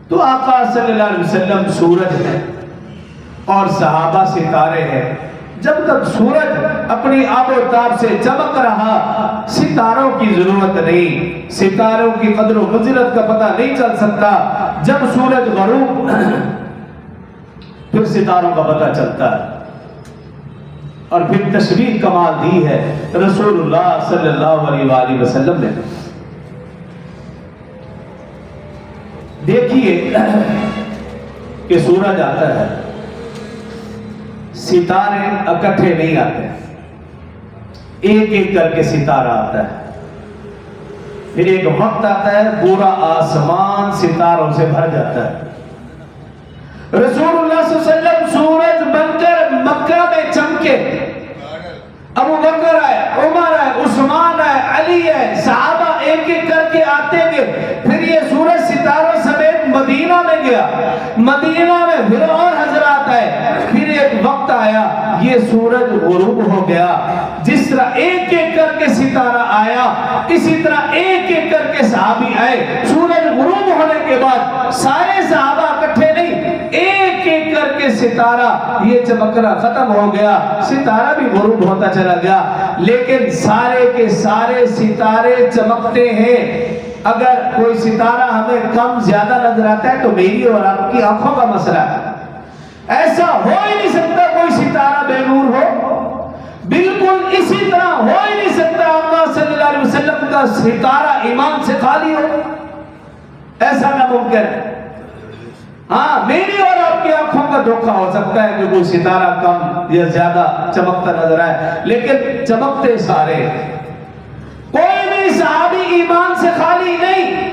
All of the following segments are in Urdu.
تو آقا صلی اللہ علیہ وسلم سورج ہے اور صحابہ ستارے ہیں. جب تک سورج اپنی آب و تاب سے چمک رہا ستاروں کی ضرورت نہیں. ستاروں کی قدر و منزلت کا پتہ نہیں چل سکتا. جب سورج غروب پھر ستاروں کا پتہ چلتا ہے. اور پھر تشریح کمال دی ہے رسول اللہ صلی اللہ علیہ وآلہ وسلم نے. دیکھیے کہ سورج آتا ہے، ستارے اکٹھے نہیں آتے، ایک ایک کر کے ستارہ آتا ہے. پھر ایک وقت آتا ہے پورا آسمان ستاروں سے بھر جاتا ہے. رسول اللہ صلی اللہ علیہ وسلم سورج بن کر مکہ میں چمکے. ابو بکر آئے، عمر آئے، عثمان آئے، علی آئے، صحابہ ایک ایک کر کے آتے گئے. پھر یہ سورج ستاروں سمیت مدینہ میں گیا. مدینہ میں پھر اور حضرات آئے. پھر ایک وقت آیا یہ سورج غروب ہو گیا. جس طرح ایک ایک کر کے ستارہ آیا اسی طرح ایک ایک کر کے صحابی آئے. سورج غروب ہونے کے بعد سارے صحابہ اکٹھے نہیں، ایک ایک کر کے ستارہ یہ چمکنا ختم ہو گیا. ستارہ بھی غروب ہوتا چلا گیا، لیکن سارے کے سارے ستارے چمکتے ہیں. اگر کوئی ستارہ ہمیں کم زیادہ نظر آتا ہے تو میری اور آپ کی آنکھوں کا مسئلہ ہے. ایسا ہو ہی نہیں سکتا کوئی ستارہ بے نور ہو. بالکل اسی طرح ہو ہی نہیں سکتا آقا صلی اللہ علیہ وسلم کا ستارہ ایمان سے خالی ہو. ایسا ناممکن ہے. ہاں میری اور آپ کی آنکھوں کا دھوکہ ہو سکتا ہے کہ کوئی ستارہ کم یا زیادہ چمکتا نظر آئے، لیکن چمکتے سارے. کوئی بھی صحابی ایمان سے خالی نہیں.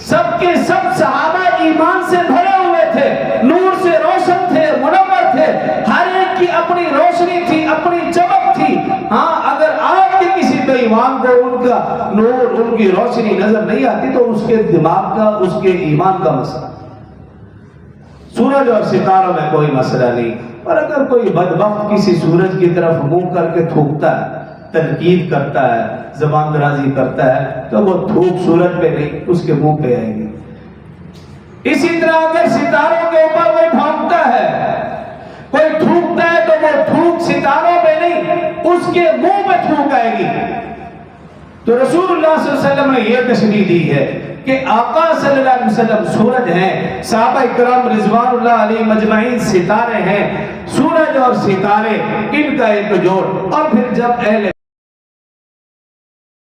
سب کے سب صحابہ ایمان سے بھرے ہوئے تھے، نور سے روشن تھے، منور تھے. ہر ایک کی اپنی روشنی تھی، اپنی چمک تھی. ہاں اگر آپ کے کسی بے ایمان کو ان کا نور، ان کی روشنی نظر نہیں آتی تو اس کے دماغ کا، اس کے ایمان کا مسئلہ. سورج اور ستاروں میں کوئی مسئلہ نہیں. اور اگر کوئی بدبخت کسی سورج کی طرف منہ کر کے تھوکتا ہے، تنقید کرتا ہے، زبان درازی کرتا ہے، تو وہ تھوک سورج پہ نہیں اس کے منہ پہ آئے گی. اسی طرح اگر ستاروں کے اوپر کوئی بھونکتا ہے، کوئی تھوکتا ہے، تو وہ تھوک ستاروں پہ نہیں اس کے منہ پہ تھوک آئے گی. تو رسول اللہ صلی اللہ علیہ وسلم نے یہ تشریح دی ہے کہ آقا صلی اللہ علیہ وسلم سورج ہیں، صحابہ اکرام رضوان اللہ علیہ مجمعین ستارے ہیں. سورج اور ستارے ان کا ایک جوڑ. اور پھر جب اہل